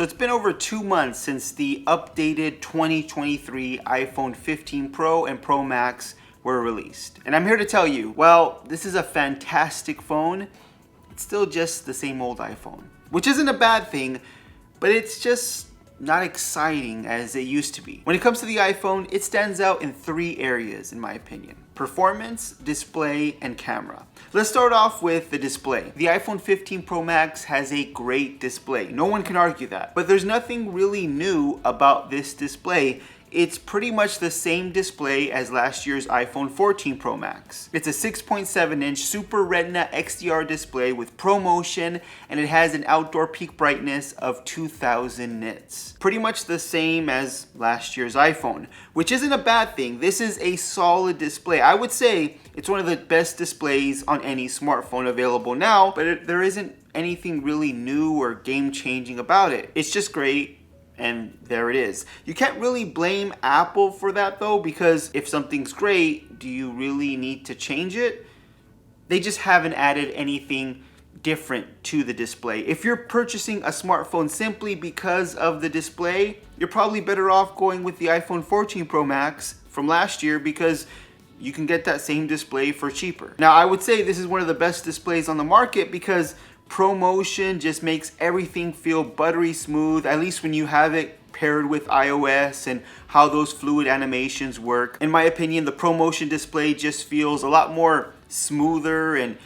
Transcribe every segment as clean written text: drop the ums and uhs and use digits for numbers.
So it's been over 2 months since the updated 2023 iPhone 15 Pro and Pro Max were released. And I'm here to tell you, well, this is a fantastic phone. It's still just the same old iPhone, which isn't a bad thing, but it's just not exciting as it used to be. When it comes to the iPhone, it stands out in 3 areas, in my opinion: performance, display, and camera. Let's start off with the display. The iPhone 15 Pro Max has a great display. No one can argue that. But there's nothing really new about this display. It's pretty much the same display as last year's iPhone 14 Pro Max. It's a 6.7-inch Super Retina XDR display with ProMotion, and it has an outdoor peak brightness of 2000 nits. Pretty much the same as last year's iPhone, which isn't a bad thing. This is a solid display. I would say it's one of the best displays on any smartphone available now, but there isn't anything really new or game-changing about it. It's just great. And there it is. You can't really blame Apple for that though, because if something's great, do you really need to change it? They just haven't added anything different to the display. If you're purchasing a smartphone simply because of the display, you're probably better off going with the iPhone 14 Pro Max from last year because you can get that same display for cheaper. Now, I would say this is one of the best displays on the market because ProMotion just makes everything feel buttery smooth, at least when you have it paired with iOS and how those fluid animations work. In my opinion, the ProMotion display just feels a lot more smoother and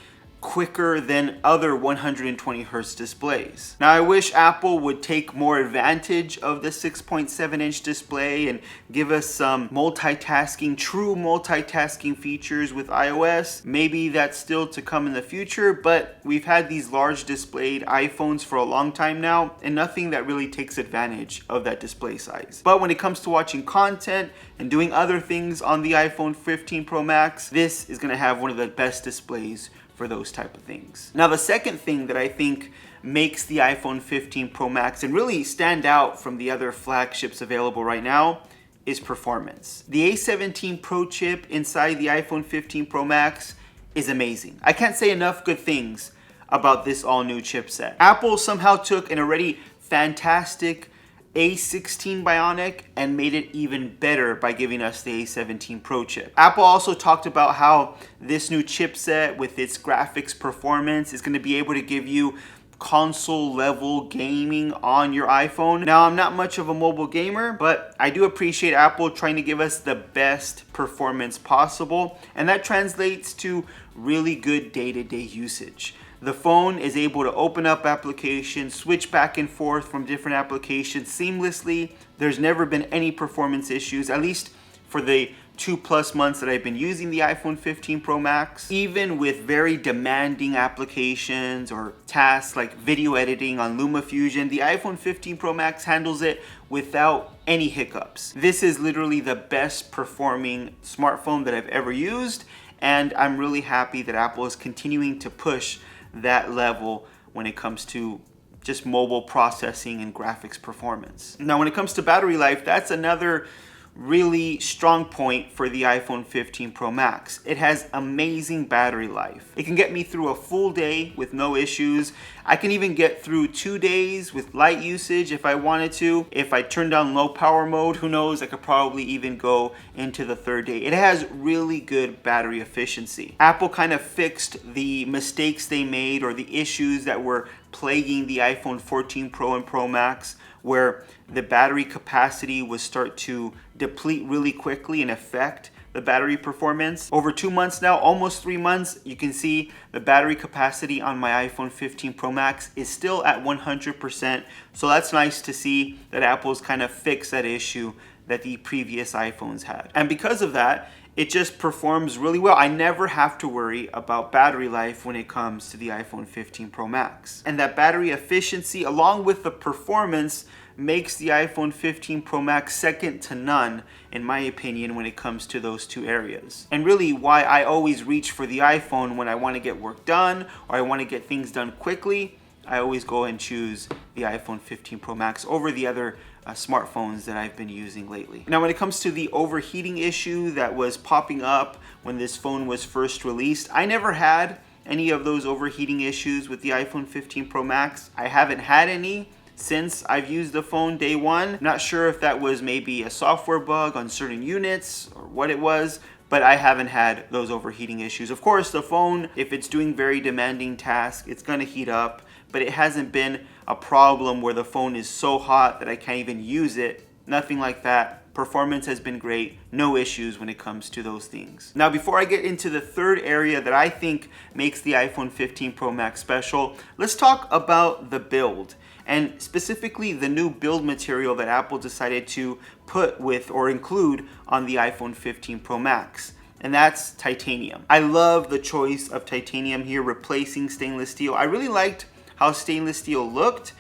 quicker than other 120 Hz displays. Now, I wish Apple would take more advantage of the 6.7-inch display and give us some true multitasking features with iOS. Maybe that's still to come in the future, but we've had these large displayed iPhones for a long time now, and nothing that really takes advantage of that display size. But when it comes to watching content and doing other things on the iPhone 15 Pro Max, this is gonna have one of the best displays for those type of things. Now, the second thing that I think makes the iPhone 15 Pro Max and really stand out from the other flagships available right now is performance. The A17 Pro chip inside the iPhone 15 Pro Max is amazing. I can't say enough good things about this all-new chipset. Apple somehow took an already fantastic A16 Bionic and made it even better by giving us the A17 Pro chip. Apple also talked about how this new chipset with its graphics performance is going to be able to give you console level gaming on your iPhone. Now, I'm not much of a mobile gamer, but I do appreciate Apple trying to give us the best performance possible, and that translates to really good day-to-day usage. The phone is able to open up applications, switch back and forth from different applications seamlessly. There's never been any performance issues, at least for the 2+ months that I've been using the iPhone 15 Pro Max. Even with very demanding applications or tasks like video editing on LumaFusion, the iPhone 15 Pro Max handles it without any hiccups. This is literally the best performing smartphone that I've ever used, and I'm really happy that Apple is continuing to push that level when it comes to just mobile processing and graphics performance. Now, when it comes to battery life, that's another really strong point for the iPhone 15 Pro Max. It has amazing battery life. It can get me through a full day with no issues. I can even get through 2 days with light usage if I wanted to. If I turn down low power mode, who knows, I could probably even go into the 3rd day. It has really good battery efficiency. Apple kind of fixed the mistakes they made or the issues that were plaguing the iPhone 14 Pro and Pro Max, where the battery capacity would start to deplete really quickly and affect the battery performance. Over 2 months now, almost 3 months, you can see the battery capacity on my iPhone 15 Pro Max is still at 100%. So that's nice to see that Apple's kind of fixed that issue that the previous iPhones had. And because of that, it just performs really well. I never have to worry about battery life when it comes to the iPhone 15 Pro Max. And that battery efficiency, along with the performance, makes the iPhone 15 Pro Max second to none, in my opinion, when it comes to those 2 areas. And really why I always reach for the iPhone when I want to get work done or I want to get things done quickly. I always go and choose the iPhone 15 Pro Max over the other smartphones that I've been using lately. Now, when it comes to the overheating issue that was popping up when this phone was first released, I never had any of those overheating issues with the iPhone 15 Pro Max. I haven't had any since I've used the phone day one. Not sure if that was maybe a software bug on certain units or what it was, but I haven't had those overheating issues. Of course, the phone, if it's doing very demanding tasks, it's gonna heat up, but it hasn't been a problem where the phone is so hot that I can't even use it. Nothing like that. Performance has been great, no issues when it comes to those things. Now, before I get into the third area that I think makes the iPhone 15 Pro Max special, let's talk about the build, and specifically the new build material that Apple decided to put with or include on the iPhone 15 Pro Max. And that's titanium. I love the choice of titanium here, replacing stainless steel. I really liked how stainless steel looked,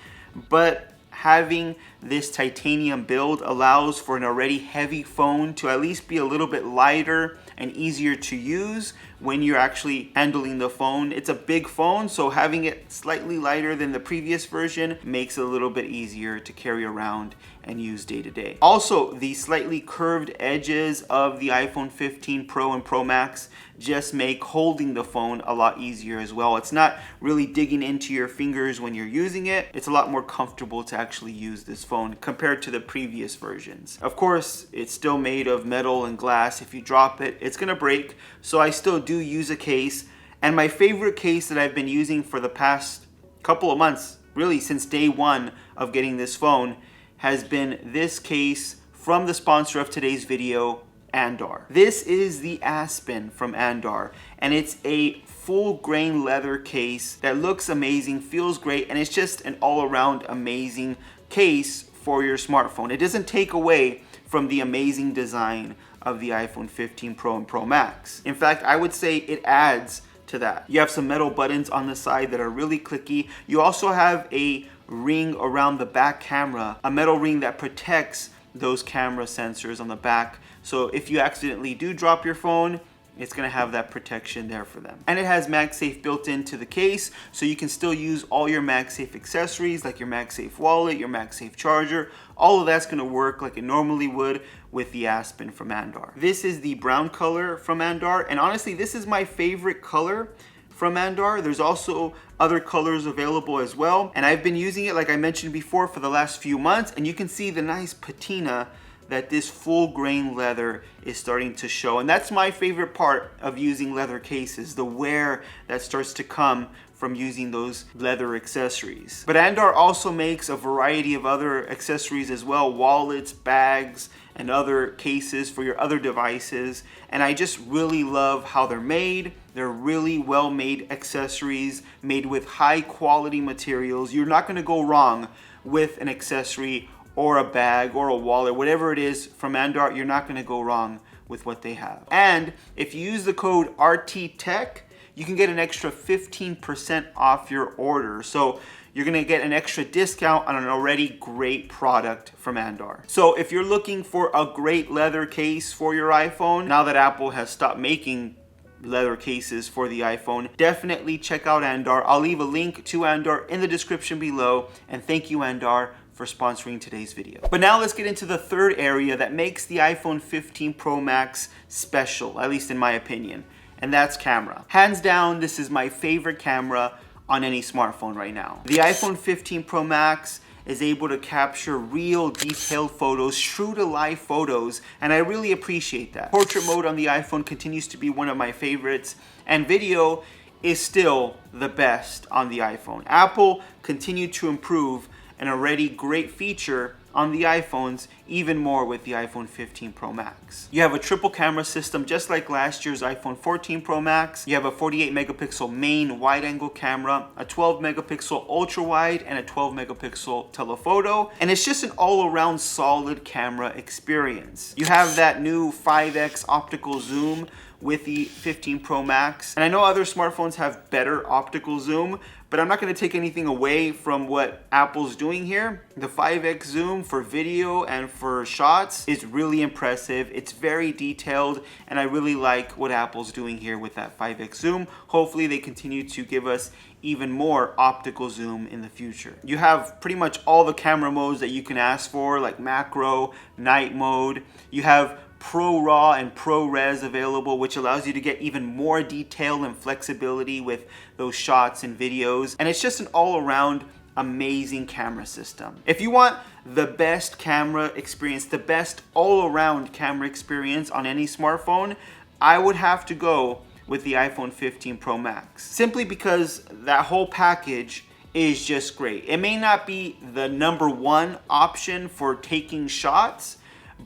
but having this titanium build allows for an already heavy phone to at least be a little bit lighter and easier to use when you're actually handling the phone. It's a big phone, so having it slightly lighter than the previous version makes it a little bit easier to carry around and use day to day. Also, the slightly curved edges of the iPhone 15 Pro and Pro Max just make holding the phone a lot easier as well. It's not really digging into your fingers when you're using it. It's a lot more comfortable to actually use this phone compared to the previous versions. Of course, it's still made of metal and glass. If you drop it, it's gonna break. So I still do use a case. And my favorite case that I've been using for the past couple of months, really since day one of getting this phone, has been this case from the sponsor of today's video, Andar. This is the Aspen from Andar, and it's a full grain leather case that looks amazing, feels great, and it's just an all-around amazing case for your smartphone. It doesn't take away from the amazing design of the iPhone 15 Pro and Pro Max. In fact, I would say it adds to that. You have some metal buttons on the side that are really clicky. You also have a ring around the back camera, a metal ring that protects those camera sensors on the back. So if you accidentally do drop your phone, it's gonna have that protection there for them. And it has MagSafe built into the case, so you can still use all your MagSafe accessories like your MagSafe wallet, your MagSafe charger. All of that's gonna work like it normally would with the Aspen from Andar. This is the brown color from Andar, and honestly, this is my favorite color from Andar. There's also other colors available as well, and I've been using it, like I mentioned before, for the last few months, and you can see the nice patina that this full grain leather is starting to show. And that's my favorite part of using leather cases, the wear that starts to come from using those leather accessories. But Andar also makes a variety of other accessories as well, wallets, bags, and other cases for your other devices. And I just really love how they're made. They're really well-made accessories made with high quality materials. You're not gonna go wrong with an accessory or a bag or a wallet, whatever it is from Andar. You're not gonna go wrong with what they have. And if you use the code RTTech, you can get an extra 15% off your order. So you're gonna get an extra discount on an already great product from Andar. So if you're looking for a great leather case for your iPhone, now that Apple has stopped making leather cases for the iPhone, definitely check out Andar. I'll leave a link to Andar in the description below. And thank you, Andar, for sponsoring today's video. But now let's get into the third area that makes the iPhone 15 Pro Max special, at least in my opinion, and that's camera. Hands down, this is my favorite camera on any smartphone right now. The iPhone 15 Pro Max is able to capture real detailed photos, true to life photos, and I really appreciate that. Portrait mode on the iPhone continues to be one of my favorites, and video is still the best on the iPhone. Apple continued to improve an already great feature on the iPhones even more with the iPhone 15 Pro Max. You have a triple camera system just like last year's iPhone 14 Pro Max. You have a 48 megapixel main wide angle camera, a 12 megapixel ultra wide, and a 12 megapixel telephoto. And it's just an all around solid camera experience. You have that new 5x optical zoom with the 15 Pro Max. And I know other smartphones have better optical zoom, but I'm not gonna take anything away from what Apple's doing here. The 5x zoom for video and for shots is really impressive. It's very detailed, and I really like what Apple's doing here with that 5x zoom. Hopefully they continue to give us even more optical zoom in the future. You have pretty much all the camera modes that you can ask for, like macro, night mode. You have Pro RAW and Pro Res available, which allows you to get even more detail and flexibility with those shots and videos. And it's just an all-around amazing camera system. If you want the best camera experience, the best all-around camera experience on any smartphone, I would have to go with the iPhone 15 Pro Max. Simply because that whole package is just great. It may not be the #1 option for taking shots,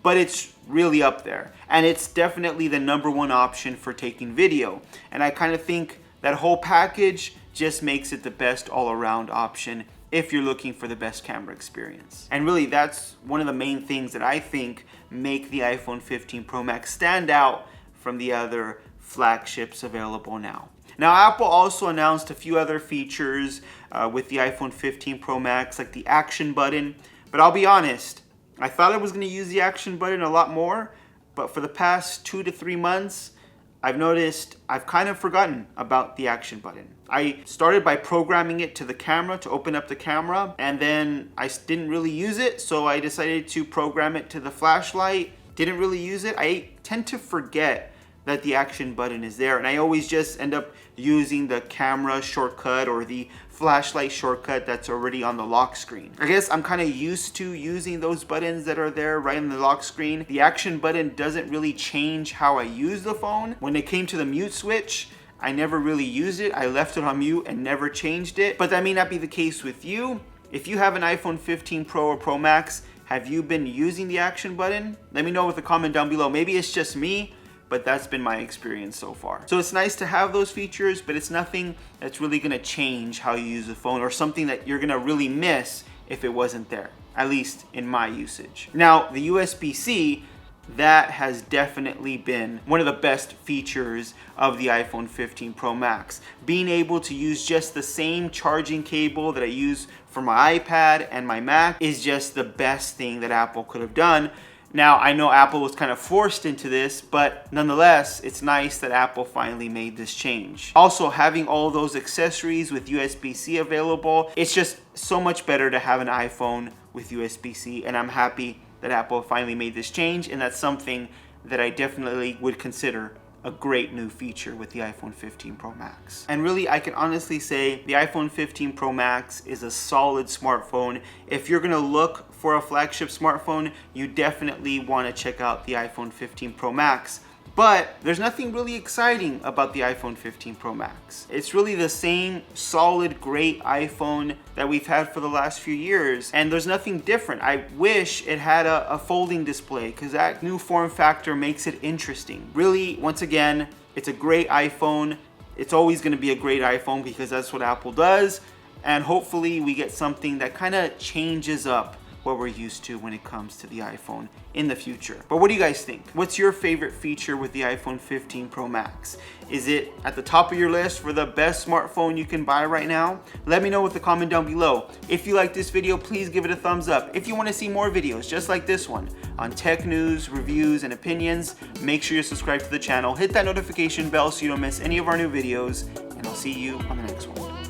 but it's really up there. And it's definitely the #1 option for taking video. And I kind of think that whole package just makes it the best all-around option if you're looking for the best camera experience. And really, that's one of the main things that I think make the iPhone 15 Pro Max stand out from the other flagships available now. Now, Apple also announced a few other features with the iPhone 15 Pro Max, like the action button. But I'll be honest, I thought I was going to use the action button a lot more, but for the past 2 to 3 months, I've noticed I've kind of forgotten about the action button. I started by programming it to the camera to open up the camera, and then I didn't really use it, so I decided to program it to the flashlight. Didn't really use it. I tend to forget that the action button is there, and I always just end up using the camera shortcut or the flashlight shortcut that's already on the lock screen. I guess I'm kind of used to using those buttons that are there right in the lock screen. The action button doesn't really change how I use the phone. When it came to the mute switch, I never really used it. I left it on mute and never changed it, but that may not be the case with you. If you have an iPhone 15 Pro or Pro Max, have you been using the action button? Let me know with a comment down below. Maybe it's just me, but that's been my experience so far. So it's nice to have those features, but it's nothing that's really gonna change how you use the phone, or something that you're gonna really miss if it wasn't there, at least in my usage. Now, the USB-C, that has definitely been one of the best features of the iPhone 15 Pro Max. Being able to use just the same charging cable that I use for my iPad and my Mac is just the best thing that Apple could have done. Now, I know Apple was kind of forced into this, but nonetheless, it's nice that Apple finally made this change. Also, having all those accessories with USB-C available, it's just so much better to have an iPhone with USB-C, and I'm happy that Apple finally made this change, and that's something that I definitely would consider a great new feature with the iPhone 15 Pro Max. And really, I can honestly say the iPhone 15 Pro Max is a solid smartphone. If you're gonna look for a flagship smartphone, you definitely wanna check out the iPhone 15 Pro Max. But there's nothing really exciting about the iPhone 15 Pro Max. It's really the same solid, great iPhone that we've had for the last few years, and there's nothing different. I wish it had a folding display, because that new form factor makes it interesting. Really, once again, it's a great iPhone. It's always gonna be a great iPhone because that's what Apple does, and hopefully we get something that kind of changes up what we're used to when it comes to the iPhone in the future. But what do you guys think? What's your favorite feature with the iPhone 15 Pro Max? Is it at the top of your list for the best smartphone you can buy right now? Let me know with a comment down below. If you like this video, please give it a thumbs up. If you want to see more videos just like this one on tech news, reviews, and opinions, make sure you subscribe to the channel. Hit that notification bell so you don't miss any of our new videos, and I'll see you on the next one.